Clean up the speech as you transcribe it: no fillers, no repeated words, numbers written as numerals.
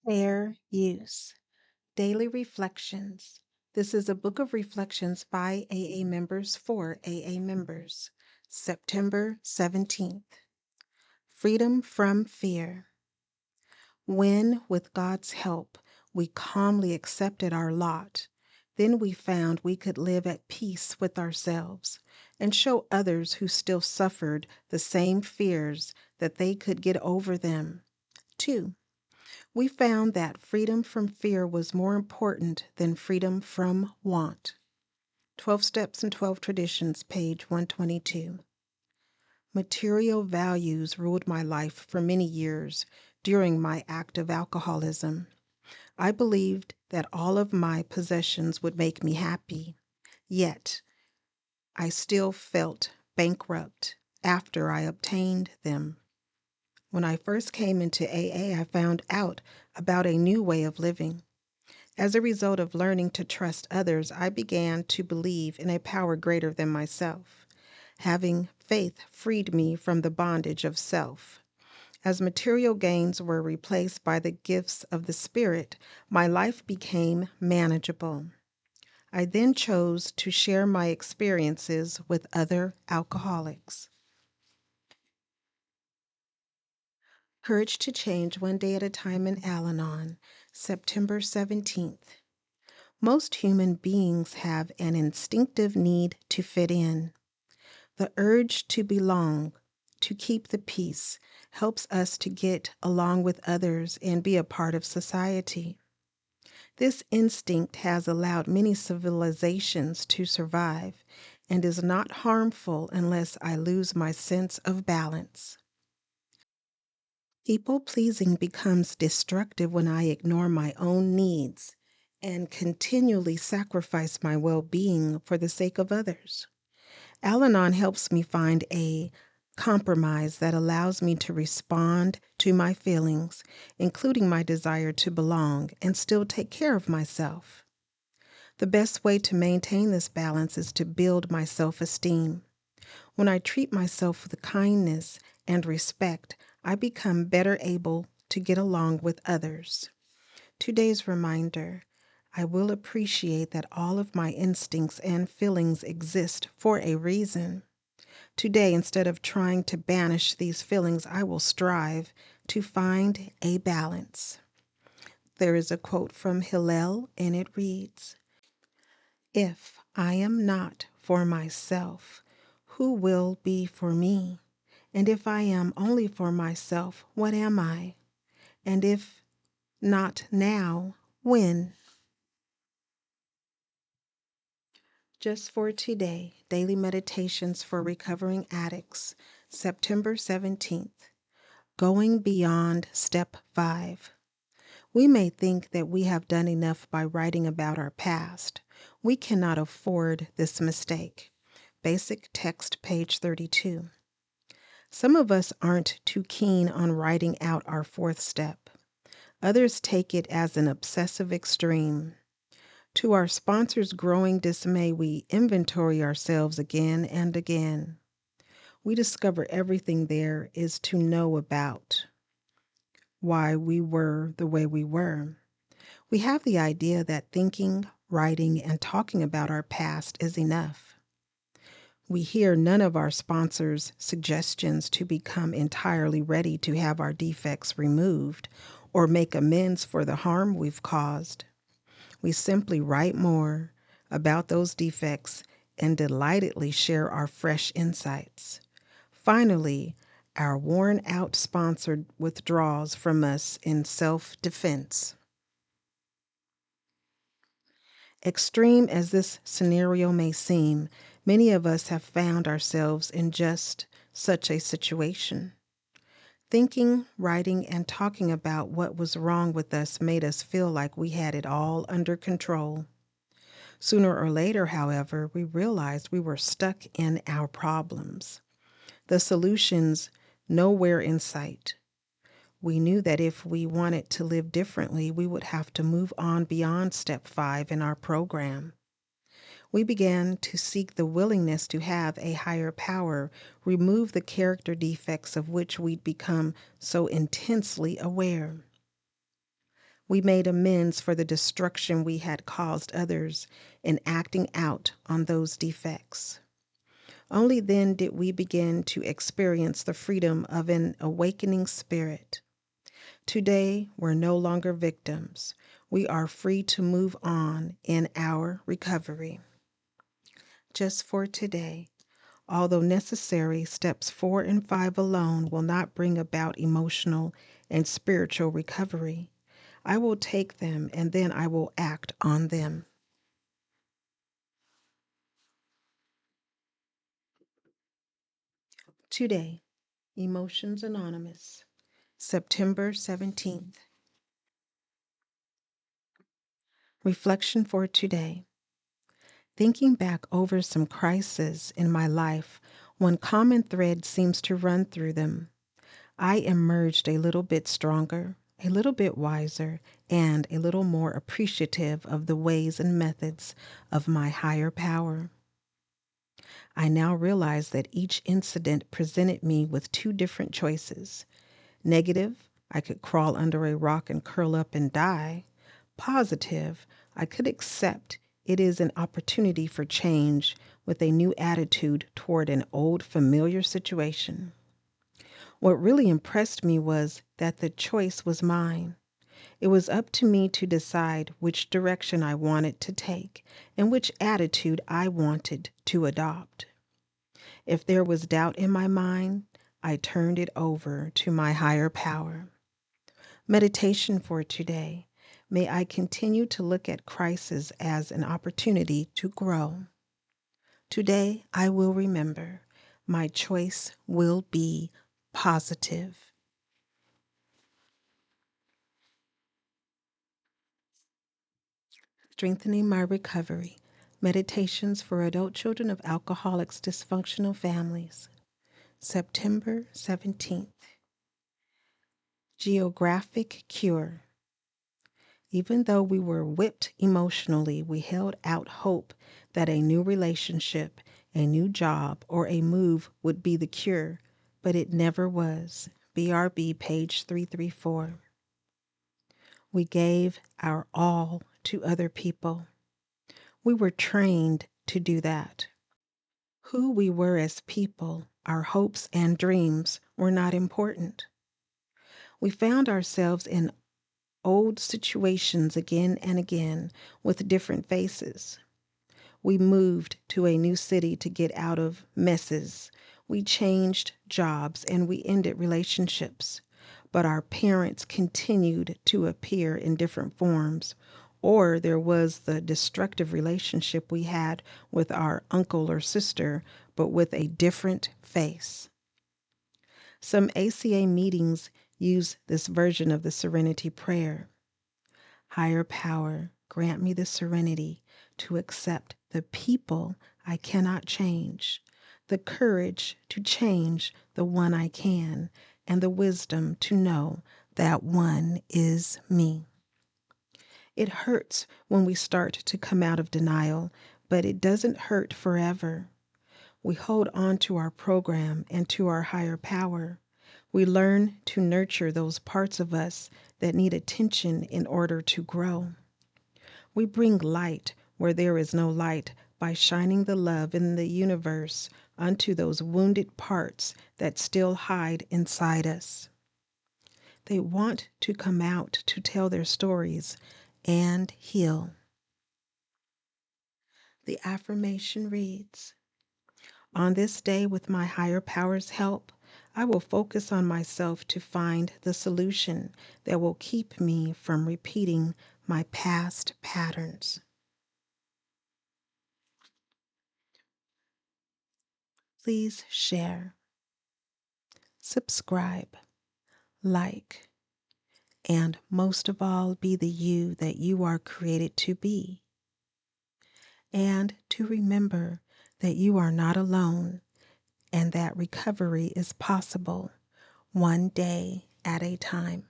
Fair Use. Daily Reflections. This is a book of reflections by AA members for AA members. September 17th. Freedom from Fear. When, with God's help, we calmly accepted our lot, then we found we could live at peace with ourselves and show others who still suffered the same fears that they could get over them. 2. We found that freedom from fear was more important than freedom from want. 12 Steps and 12 Traditions, page 122. Material values ruled my life for many years during my active alcoholism. I believed that all of my possessions would make me happy, yet I still felt bankrupt after I obtained them. When I first came into AA, I found out about a new way of living. As a result of learning to trust others, I began to believe in a power greater than myself. Having faith freed me from the bondage of self. As material gains were replaced by the gifts of the Spirit, my life became manageable. I then chose to share my experiences with other alcoholics. Courage to Change One Day at a Time in Al-Anon, September 17th. Most human beings have an instinctive need to fit in. The urge to belong, to keep the peace, helps us to get along with others and be a part of society. This instinct has allowed many civilizations to survive and is not harmful unless I lose my sense of balance. People-pleasing becomes destructive when I ignore my own needs and continually sacrifice my well-being for the sake of others. Al-Anon helps me find a compromise that allows me to respond to my feelings, including my desire to belong, and still take care of myself. The best way to maintain this balance is to build my self-esteem. When I treat myself with kindness and respect, I become better able to get along with others. Today's reminder: I will appreciate that all of my instincts and feelings exist for a reason. Today, instead of trying to banish these feelings, I will strive to find a balance. There is a quote from Hillel, and it reads, "If I am not for myself, who will be for me? And if I am only for myself, what am I? And if not now, when?" Just for today, Daily Meditations for Recovering Addicts, September 17th. Going Beyond Step 5. We may think that we have done enough by writing about our past. We cannot afford this mistake. Basic text, page 32. Some of us aren't too keen on writing out our fourth step. Others take it as an obsessive extreme. To our sponsor's growing dismay, we inventory ourselves again and again. We discover everything there is to know about why we were the way we were. We have the idea that thinking, writing, and talking about our past is enough. We hear none of our sponsors' suggestions to become entirely ready to have our defects removed or make amends for the harm we've caused. We simply write more about those defects and delightedly share our fresh insights. Finally, our worn-out sponsor withdraws from us in self-defense. Extreme as this scenario may seem, many of us have found ourselves in just such a situation. Thinking, writing, and talking about what was wrong with us made us feel like we had it all under control. Sooner or later, however, we realized we were stuck in our problems. The solutions nowhere in sight. We knew that if we wanted to live differently, we would have to move on beyond step 5 in our program. We began to seek the willingness to have a higher power remove the character defects of which we'd become so intensely aware. We made amends for the destruction we had caused others in acting out on those defects. Only then did we begin to experience the freedom of an awakening spirit. Today, we're no longer victims. We are free to move on in our recovery. Just for today, although necessary, steps 4 and 5 alone will not bring about emotional and spiritual recovery. I will take them and then I will act on them. Today, Emotions Anonymous, September 17th. Reflection for today. Thinking back over some crises in my life, one common thread seems to run through them. I emerged a little bit stronger, a little bit wiser, and a little more appreciative of the ways and methods of my higher power. I now realize that each incident presented me with two different choices. Negative, I could crawl under a rock and curl up and die. Positive, I could accept it is an opportunity for change with a new attitude toward an old familiar situation. What really impressed me was that the choice was mine. It was up to me to decide which direction I wanted to take and which attitude I wanted to adopt. If there was doubt in my mind, I turned it over to my higher power. Meditation for today. May I continue to look at crisis as an opportunity to grow. Today, I will remember my choice will be positive. Strengthening my recovery. Meditations for adult children of alcoholics, dysfunctional families. September 17th. Geographic cure. Even though we were whipped emotionally, we held out hope that a new relationship, a new job, or a move would be the cure, but it never was. BRB, page 334. We gave our all to other people. We were trained to do that. Who we were as people, our hopes and dreams were not important. We found ourselves in old situations again and again with different faces. We moved to a new city to get out of messes. We changed jobs and we ended relationships. But our parents continued to appear in different forms. Or there was the destructive relationship we had with our uncle or sister, but with a different face. Some ACA meetings use this version of the Serenity Prayer. Higher power, grant me the serenity to accept the people I cannot change, the courage to change the one I can, and the wisdom to know that one is me. It hurts when we start to come out of denial, but it doesn't hurt forever. We hold on to our program and to our higher power. We learn to nurture those parts of us that need attention in order to grow. We bring light where there is no light by shining the love in the universe unto those wounded parts that still hide inside us. They want to come out to tell their stories and heal. The affirmation reads, on this day, with my higher power's help, I will focus on myself to find the solution that will keep me from repeating my past patterns. Please share, subscribe, like, and most of all, be the you that you are created to be. And to remember that you are not alone and that recovery is possible one day at a time.